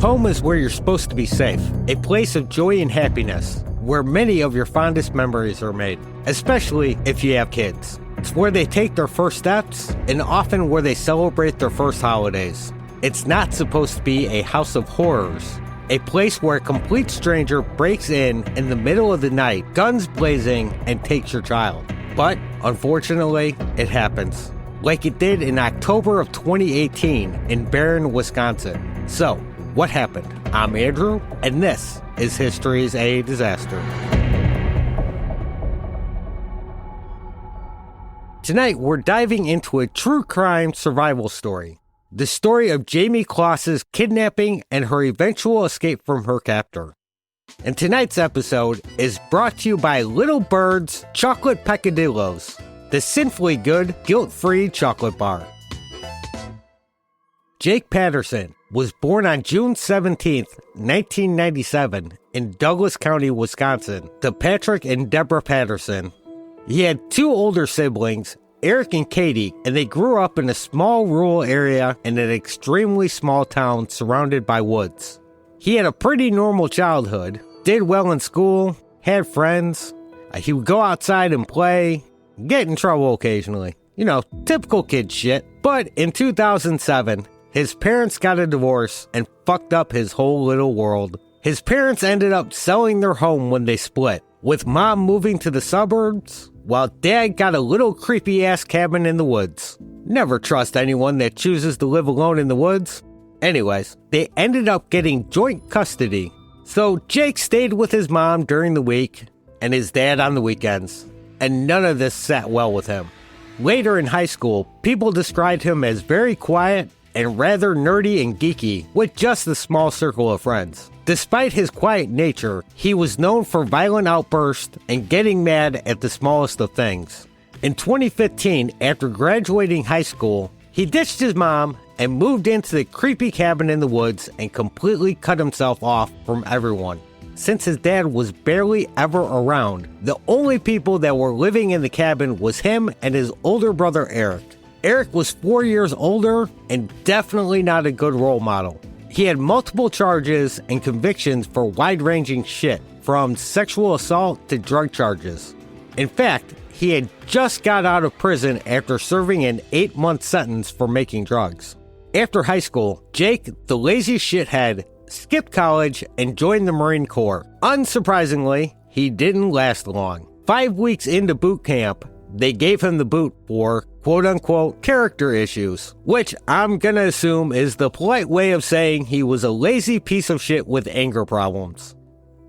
Home is where you're supposed to be safe, a place of joy and happiness, where many of your fondest memories are made, especially if you have kids. It's where they take their first steps, and often where they celebrate their first holidays. It's not supposed to be a house of horrors, a place where a complete stranger breaks in the middle of the night, guns blazing, and takes your child. But, unfortunately, it happens. Like it did in October of 2018 in Barron, Wisconsin. So, what happened? I'm Andrew, and this is History's a Disaster. Tonight, we're diving into a true crime survival story. The story of Jayme Closs's kidnapping and her eventual escape from her captor. And tonight's episode is brought to you by Little Bird's Chocolate Peccadillos, the sinfully good, guilt-free chocolate bar. Jake Patterson was born on June 17, 1997, in Douglas County, Wisconsin, to Patrick and Deborah Patterson. He had two older siblings, Eric and Katie, and they grew up in a small rural area in an extremely small town surrounded by woods. He had a pretty normal childhood, did well in school, had friends. He would go outside and play, get in trouble occasionally. You know, typical kid shit. But in 2007, his parents got a divorce and fucked up his whole little world. His parents ended up selling their home when they split, with mom moving to the suburbs, while dad got a little creepy-ass cabin in the woods. Never trust anyone that chooses to live alone in the woods. Anyways, they ended up getting joint custody. So Jake stayed with his mom during the week and his dad on the weekends. And none of this sat well with him. Later in high school, people described him as very quiet and rather nerdy and geeky with just a small circle of friends. Despite his quiet nature, he was known for violent outbursts and getting mad at the smallest of things. In 2015, after graduating high school, he ditched his mom and moved into the creepy cabin in the woods and completely cut himself off from everyone. Since his dad was barely ever around, the only people that were living in the cabin was him and his older brother Eric. Eric was 4 years older and definitely not a good role model. He had multiple charges and convictions for wide-ranging shit, from sexual assault to drug charges. In fact, he had just got out of prison after serving an 8-month sentence for making drugs. After high school, Jake, the lazy shithead, skipped college and joined the Marine Corps. Unsurprisingly, he didn't last long. 5 weeks into boot camp, they gave him the boot for quote-unquote character issues, which I'm gonna assume is the polite way of saying he was a lazy piece of shit with anger problems.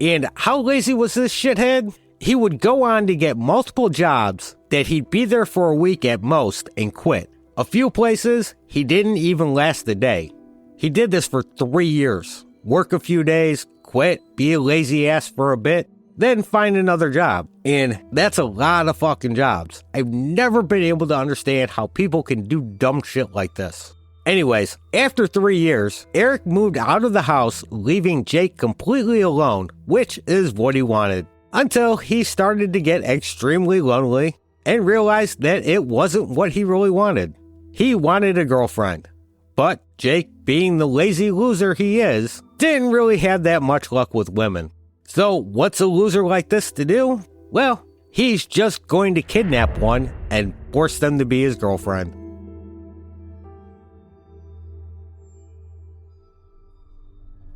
And how lazy was this shithead? He would go on to get multiple jobs that he'd be there for a week at most and quit. A few places, he didn't even last a day. He did this for 3 years. Work a few days, quit, be a lazy ass for a bit, then find another job. And that's a lot of fucking jobs. I've never been able to understand how people can do dumb shit like this. Anyways, after 3 years, Eric moved out of the house, leaving Jake completely alone, which is what he wanted. Until he started to get extremely lonely and realized that it wasn't what he really wanted. He wanted a girlfriend. But Jake, being the lazy loser he is, didn't really have that much luck with women. So what's a loser like this to do? Well, he's just going to kidnap one and force them to be his girlfriend.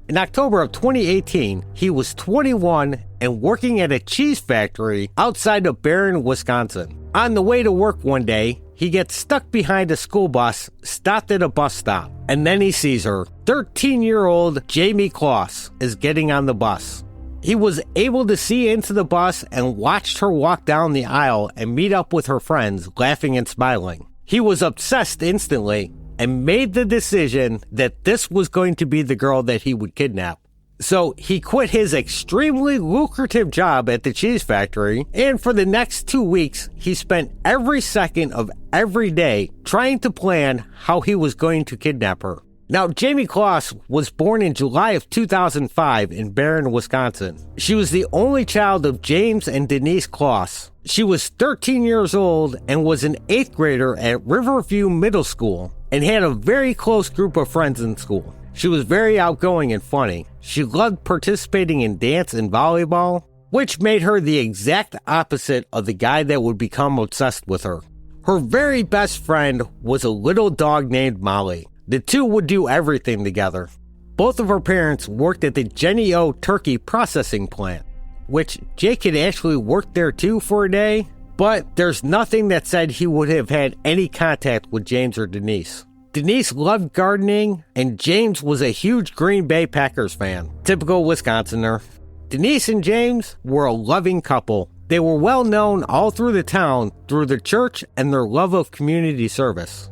In October of 2018, he was 21 and working at a cheese factory outside of Barron, Wisconsin. On the way to work one day, he gets stuck behind a school bus, stopped at a bus stop, and then he sees her. 13-year-old Jayme Closs is getting on the bus. He was able to see into the bus and watched her walk down the aisle and meet up with her friends, laughing and smiling. He was obsessed instantly and made the decision that this was going to be the girl that he would kidnap. So he quit his extremely lucrative job at the cheese factory, and for the next 2 weeks, he spent every second of every day trying to plan how he was going to kidnap her. Now, Jayme Closs was born in July of 2005 in Barron, Wisconsin. She was the only child of James and Denise Closs. She was 13 years old and was an 8th grader at Riverview Middle School. and had a very close group of friends in school. She was very outgoing and funny. She loved participating in dance and volleyball, which made her the exact opposite of the guy that would become obsessed with her. Her very best friend was a little dog named Molly. The two would do everything together. Both of her parents worked at the Jenny O turkey processing plant, which Jake had actually worked there too for a day, but there's nothing that said he would have had any contact with James or Denise. Denise loved gardening, and James was a huge Green Bay Packers fan. Typical Wisconsinner. Denise and James were a loving couple. They were well known all through the town through their church and their love of community service.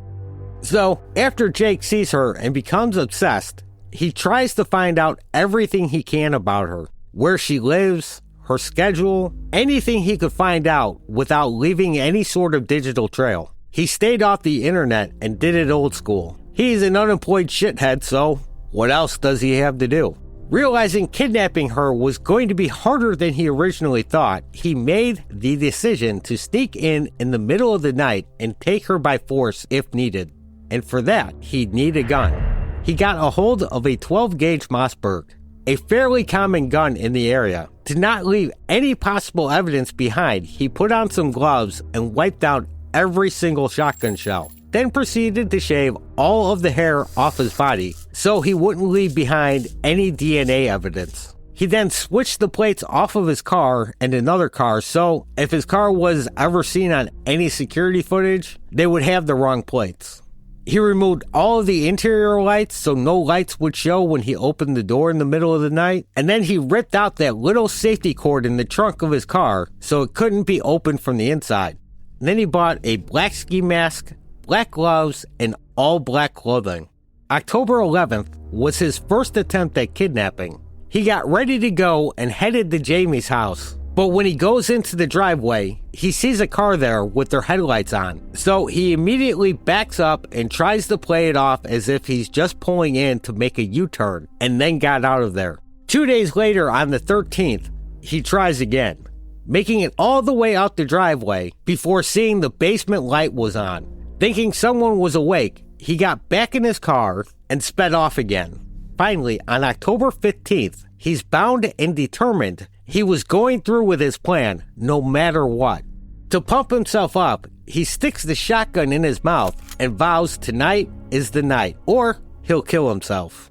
So, after Jake sees her and becomes obsessed, he tries to find out everything he can about her. Where she lives, her schedule, anything he could find out without leaving any sort of digital trail. He stayed off the internet and did it old school. He's an unemployed shithead, so what else does he have to do? Realizing kidnapping her was going to be harder than he originally thought, he made the decision to sneak in the middle of the night and take her by force if needed. And for that, he'd need a gun. He got a hold of a 12-gauge Mossberg, a fairly common gun in the area. To not leave any possible evidence behind, he put on some gloves and wiped out every single shotgun shell, then proceeded to shave all of the hair off his body so he wouldn't leave behind any DNA evidence. He then switched the plates off of his car and another car, so if his car was ever seen on any security footage, they would have the wrong plates. He removed all of the interior lights so no lights would show when he opened the door in the middle of the night, and then he ripped out that little safety cord in the trunk of his car so it couldn't be opened from the inside. And then he bought a black ski mask, black gloves, and all black clothing. October 11th was his first attempt at kidnapping. He got ready to go and headed to Jayme's house. But when he goes into the driveway, he sees a car there with their headlights on. So he immediately backs up and tries to play it off as if he's just pulling in to make a U-turn and then got out of there. 2 days later, on the 13th, he tries again, making it all the way out the driveway before seeing the basement light was on. Thinking someone was awake, he got back in his car and sped off again. Finally, on October 15th, he's bound and determined he was going through with his plan no matter what. To pump himself up, he sticks the shotgun in his mouth and vows tonight is the night, or he'll kill himself.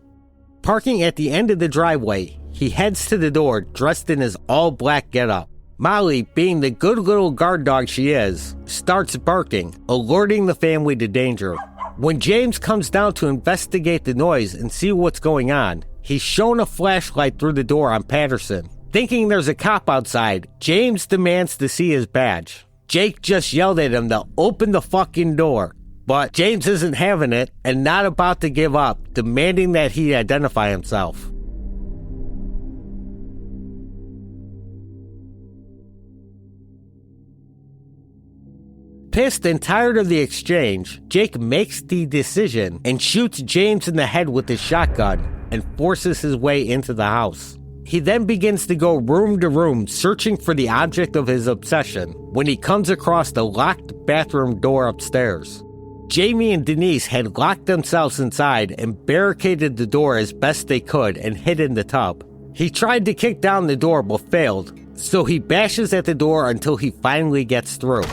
Parking at the end of the driveway, he heads to the door dressed in his all-black getup. Molly, being the good little guard dog she is, starts barking, alerting the family to danger. When James comes down to investigate the noise and see what's going on, he's shown a flashlight through the door on Patterson. Thinking there's a cop outside, James demands to see his badge. Jake just yelled at him to open the fucking door, but James isn't having it and not about to give up, demanding that he identify himself. Pissed and tired of the exchange, Jake makes the decision and shoots James in the head with his shotgun and forces his way into the house. He then begins to go room to room searching for the object of his obsession when he comes across the locked bathroom door upstairs. Jayme and Denise had locked themselves inside and barricaded the door as best they could and hid in the tub. He tried to kick down the door but failed, so he bashes at the door until he finally gets through.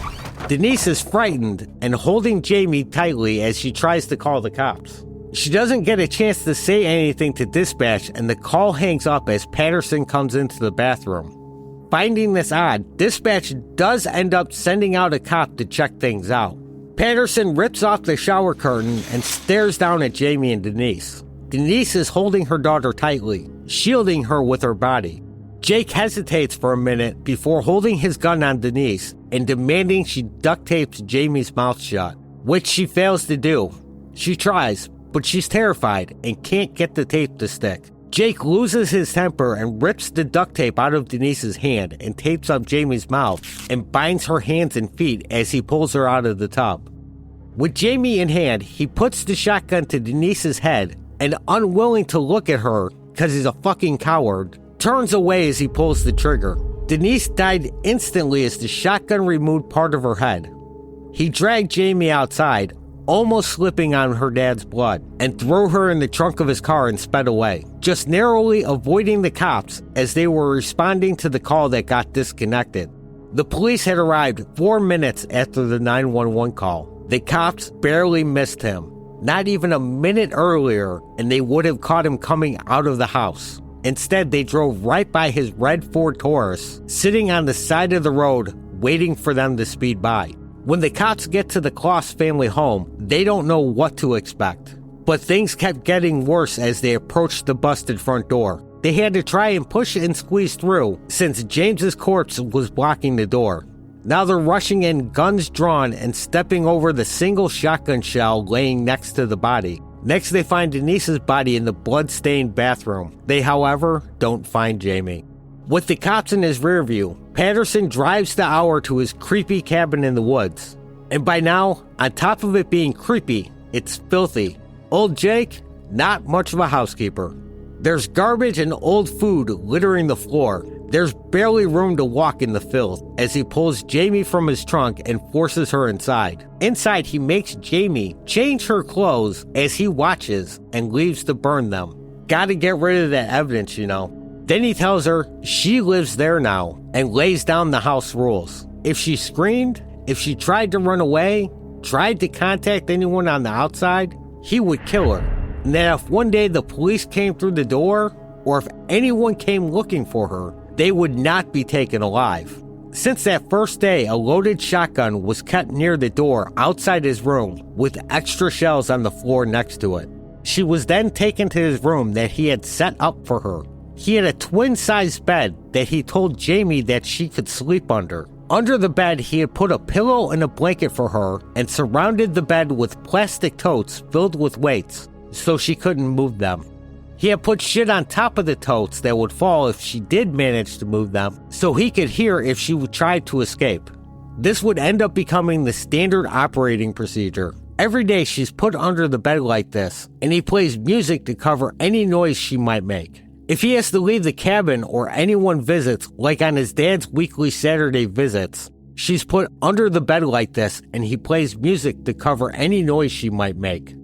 Denise is frightened and holding Jayme tightly as she tries to call the cops. She doesn't get a chance to say anything to dispatch, and the call hangs up as Patterson comes into the bathroom. Finding this odd, dispatch does end up sending out a cop to check things out. Patterson rips off the shower curtain and stares down at Jayme and Denise. Denise is holding her daughter tightly, shielding her with her body. Jake hesitates for a minute before holding his gun on Denise and demanding she duct tapes Jayme's mouth shut, which she fails to do. She tries, but she's terrified and can't get the tape to stick. Jake loses his temper and rips the duct tape out of Denise's hand and tapes up Jayme's mouth and binds her hands and feet as he pulls her out of the tub. With Jayme in hand, he puts the shotgun to Denise's head and, unwilling to look at her because he's a fucking coward, turns away as he pulls the trigger. Denise died instantly as the shotgun removed part of her head. He dragged Jayme outside, almost slipping on her dad's blood, and threw her in the trunk of his car and sped away, just narrowly avoiding the cops as they were responding to the call that got disconnected. The police had arrived 4 minutes after the 911 call. The cops barely missed him, not even a minute earlier, and they would have caught him coming out of the house. Instead, they drove right by his red Ford Taurus, sitting on the side of the road, waiting for them to speed by. When the cops get to the Closs family home, they don't know what to expect. But things kept getting worse as they approached the busted front door. They had to try and push and squeeze through, since James's corpse was blocking the door. Now they're rushing in, guns drawn, and stepping over the single shotgun shell laying next to the body. Next, they find Denise's body in the blood-stained bathroom. They, however, don't find Jayme. With the cops in his rear view, Patterson drives the hour to his creepy cabin in the woods. And by now, on top of it being creepy, it's filthy. Old Jake, not much of a housekeeper. There's garbage and old food littering the floor. There's barely room to walk in the filth as he pulls Jayme from his trunk and forces her inside. Inside, he makes Jayme change her clothes as he watches and leaves to burn them. Gotta get rid of that evidence, you know. Then he tells her she lives there now and lays down the house rules. If she screamed, if she tried to run away, tried to contact anyone on the outside, he would kill her. And that if one day the police came through the door, or if anyone came looking for her, they would not be taken alive. Since that first day, a loaded shotgun was kept near the door outside his room with extra shells on the floor next to it. She was then taken to his room that he had set up for her. He had a twin-sized bed that he told Jayme that she could sleep under. Under the bed, he had put a pillow and a blanket for her and surrounded the bed with plastic totes filled with weights so she couldn't move them. He had put shit on top of the totes that would fall if she did manage to move them, so he could hear if she would try to escape. This would end up becoming the standard operating procedure. Every day she's put under the bed like this, and he plays music to cover any noise she might make. If he has to leave the cabin or anyone visits, like on his dad's weekly Saturday visits, she's put under the bed like this, and he plays music to cover any noise she might make.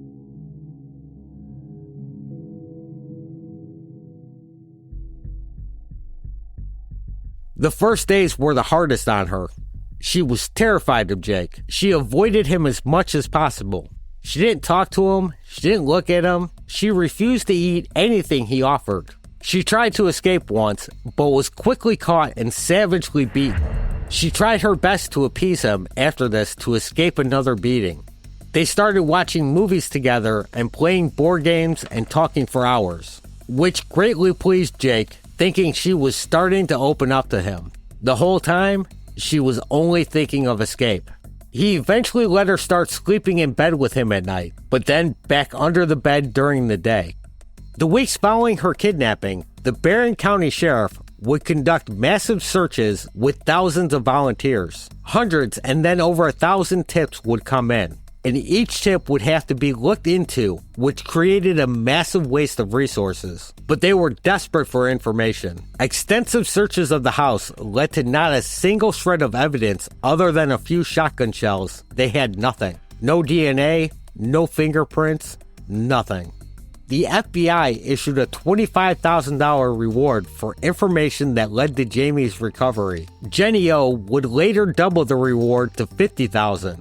The first days were the hardest on her. She was terrified of Jake. She avoided him as much as possible. She didn't talk to him. She didn't look at him. She refused to eat anything he offered. She tried to escape once, but was quickly caught and savagely beaten. She tried her best to appease him after this to escape another beating. They started watching movies together and playing board games and talking for hours, which greatly pleased Jake, thinking she was starting to open up to him. The whole time, she was only thinking of escape. He eventually let her start sleeping in bed with him at night, but then back under the bed during the day. The weeks following her kidnapping, the Barron County Sheriff would conduct massive searches with thousands of volunteers. Hundreds and then over 1,000 tips would come in, and each tip would have to be looked into, which created a massive waste of resources. But they were desperate for information. Extensive searches of the house led to not a single shred of evidence other than a few shotgun shells. They had nothing. No DNA, no fingerprints, nothing. The FBI issued a $25,000 reward for information that led to Jayme's recovery. Jenny O would later double the reward to $50,000.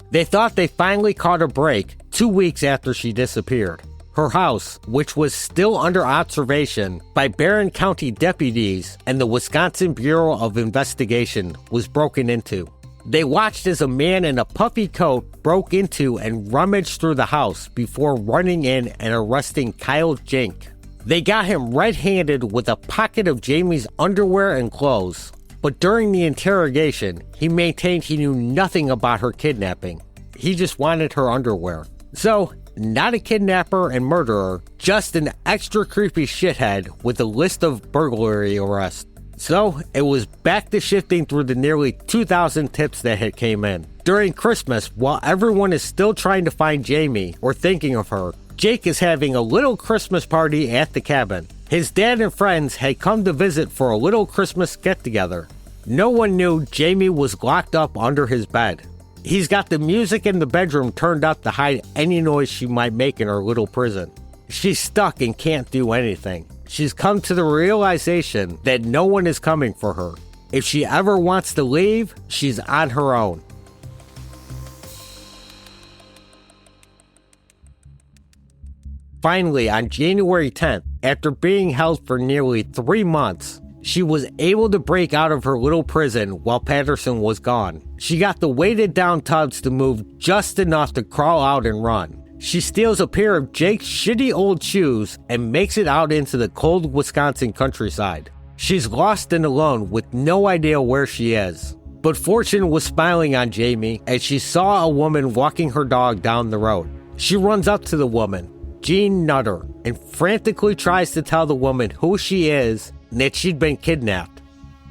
They thought they finally caught a break 2 weeks after she disappeared. Her house, which was still under observation by Barron County deputies and the Wisconsin Bureau of Investigation, was broken into. They watched as a man in a puffy coat broke into and rummaged through the house before running in and arresting Kyle Jink. They got him red-handed with a pocket of Jayme's underwear and clothes, but during the interrogation, he maintained he knew nothing about her kidnapping. He just wanted her underwear. So, not a kidnapper and murderer, just an extra creepy shithead with a list of burglary arrests. So, it was back to shifting through the nearly 2,000 tips that had came in. During Christmas, while everyone is still trying to find Jayme or thinking of her, Jake is having a little Christmas party at the cabin. His dad and friends had come to visit for a little Christmas get-together. No one knew Jayme was locked up under his bed. He's got the music in the bedroom turned up to hide any noise she might make in her little prison. She's stuck and can't do anything. She's come to the realization that no one is coming for her. If she ever wants to leave, she's on her own. Finally, on January 10th, after being held for nearly 3 months, she was able to break out of her little prison while Patterson was gone. She got the weighted down tubs to move just enough to crawl out and run. She steals a pair of Jake's shitty old shoes and makes it out into the cold Wisconsin countryside. She's lost and alone with no idea where she is. But fortune was smiling on Jayme as she saw a woman walking her dog down the road. She runs up to the woman, Jean Nutter, and frantically tries to tell the woman who she is and that she'd been kidnapped.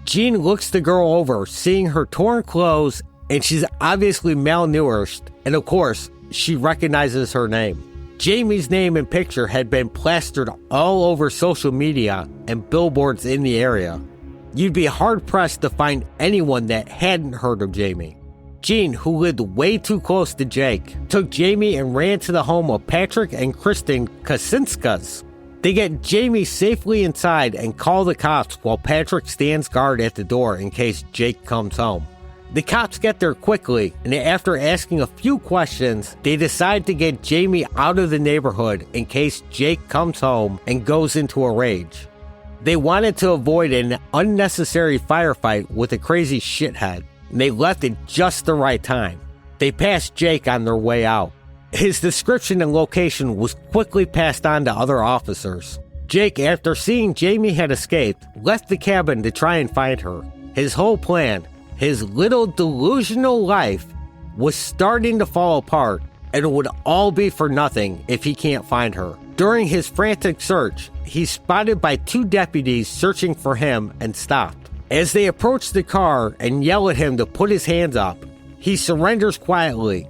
Jean looks the girl over, seeing her torn clothes, and she's obviously malnourished, and of course, she recognizes her name. Jayme's name and picture had been plastered all over social media and billboards in the area. You'd be hard-pressed to find anyone that hadn't heard of Jayme. Jean, who lived way too close to Jake, took Jayme and ran to the home of Patrick and Kristen Kasinskas. They get Jayme safely inside and call the cops while Patrick stands guard at the door in case Jake comes home. The cops get there quickly, and after asking a few questions, they decide to get Jayme out of the neighborhood in case Jake comes home and goes into a rage. They wanted to avoid an unnecessary firefight with a crazy shithead, and they left at just the right time. They passed Jake on their way out. His description and location was quickly passed on to other officers. Jake, after seeing Jayme had escaped, left the cabin to try and find her. His whole plan, his little delusional life, was starting to fall apart, and it would all be for nothing if he can't find her. During his frantic search, he's spotted by 2 deputies searching for him and stopped. As they approach the car and yell at him to put his hands up, he surrenders quietly,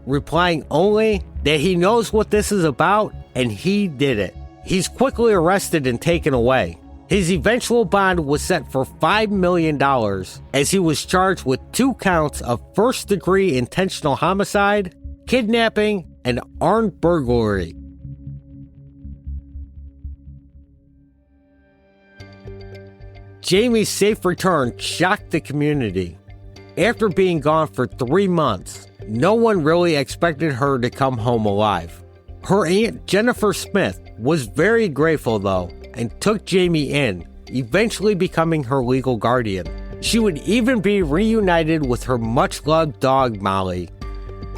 replying only that he knows what this is about and he did it. He's quickly arrested and taken away. His eventual bond was set for $5 million as he was charged with 2 counts of first-degree intentional homicide, kidnapping, and armed burglary. Jayme's safe return shocked the community. After being gone for 3 months, no one really expected her to come home alive. Her aunt Jennifer Smith was very grateful though and took Jayme in, eventually becoming her legal guardian. She would even be reunited with her much-loved dog Molly.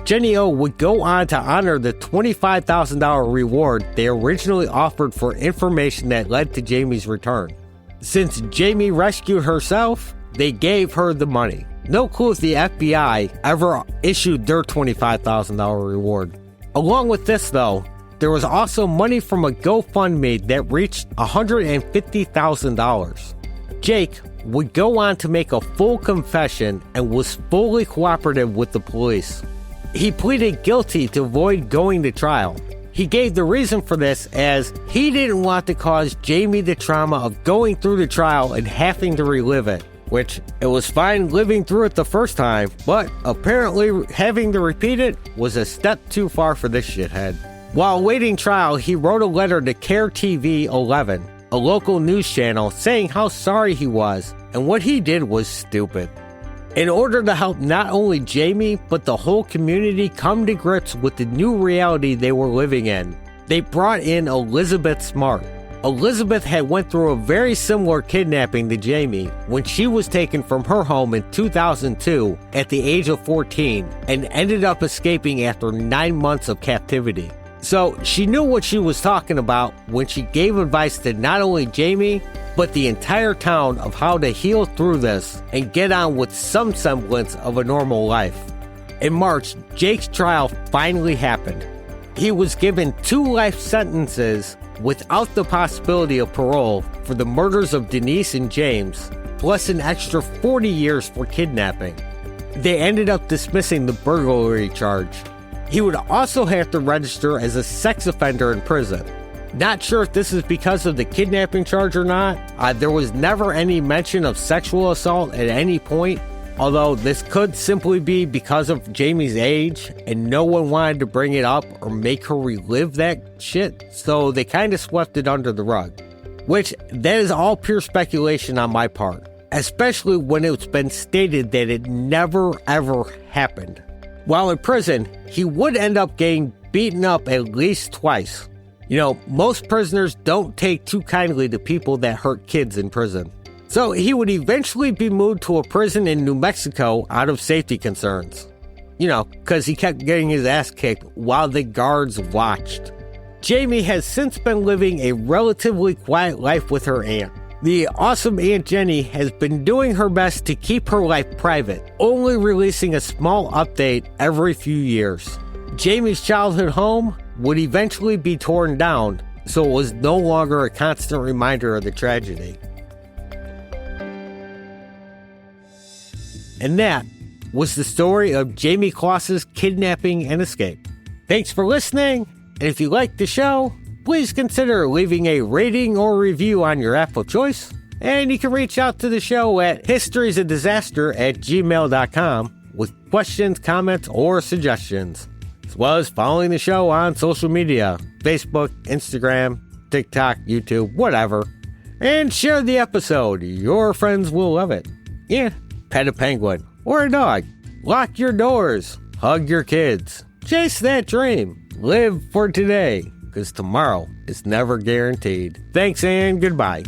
Jenny O would go on to honor the $25,000 reward they originally offered for information that led to Jayme's return. Since Jayme rescued herself, they gave her the money. No clue if the FBI ever issued their $25,000 reward. Along with this though, there was also money from a GoFundMe that reached $150,000. Jake would go on to make a full confession and was fully cooperative with the police. He pleaded guilty to avoid going to trial. He gave the reason for this as he didn't want to cause Jayme the trauma of going through the trial and having to relive it, which it was fine living through it the first time, but apparently having to repeat it was a step too far for this shithead. While awaiting trial, he wrote a letter to Care TV 11, a local news channel, saying how sorry he was and what he did was stupid. In order to help not only Jayme, but the whole community come to grips with the new reality they were living in, they brought in Elizabeth Smart. Elizabeth had went through a very similar kidnapping to Jayme when she was taken from her home in 2002 at the age of 14 and ended up escaping after 9 months of captivity. So she knew what she was talking about when she gave advice to not only Jayme, but the entire town of how to heal through this and get on with some semblance of a normal life. In March, Jake's trial finally happened. He was given 2 life sentences without the possibility of parole for the murders of Denise and James, plus an extra 40 years for kidnapping. They ended up dismissing the burglary charge. He would also have to register as a sex offender in prison. Not sure if this is because of the kidnapping charge or not. There was never any mention of sexual assault at any point, Although this could simply be because of Jayme's age and no one wanted to bring it up or make her relive that shit, so they kind of swept it under the rug. Which, that is all pure speculation on my part, especially when it's been stated that it never ever happened. While in prison, he would end up getting beaten up at least twice. You know, most prisoners don't take too kindly to people that hurt kids in prison. So he would eventually be moved to a prison in New Mexico out of safety concerns. You know, because he kept getting his ass kicked while the guards watched. Jayme has since been living a relatively quiet life with her aunt. The awesome Aunt Jenny has been doing her best to keep her life private, only releasing a small update every few years. Jayme's childhood home would eventually be torn down, so it was no longer a constant reminder of the tragedy. And that was the story of Jayme Closs's kidnapping and escape. Thanks for listening, and if you liked the show, please consider leaving a rating or review on your app of choice, and you can reach out to the show at historiesofdisaster@gmail.com with questions, comments, or suggestions, as well as following the show on social media, Facebook, Instagram, TikTok, YouTube, whatever, and share the episode. Your friends will love it. Yeah. Pet a penguin or a dog. Lock your doors. Hug your kids. Chase that dream. Live for today, because tomorrow is never guaranteed. Thanks and goodbye.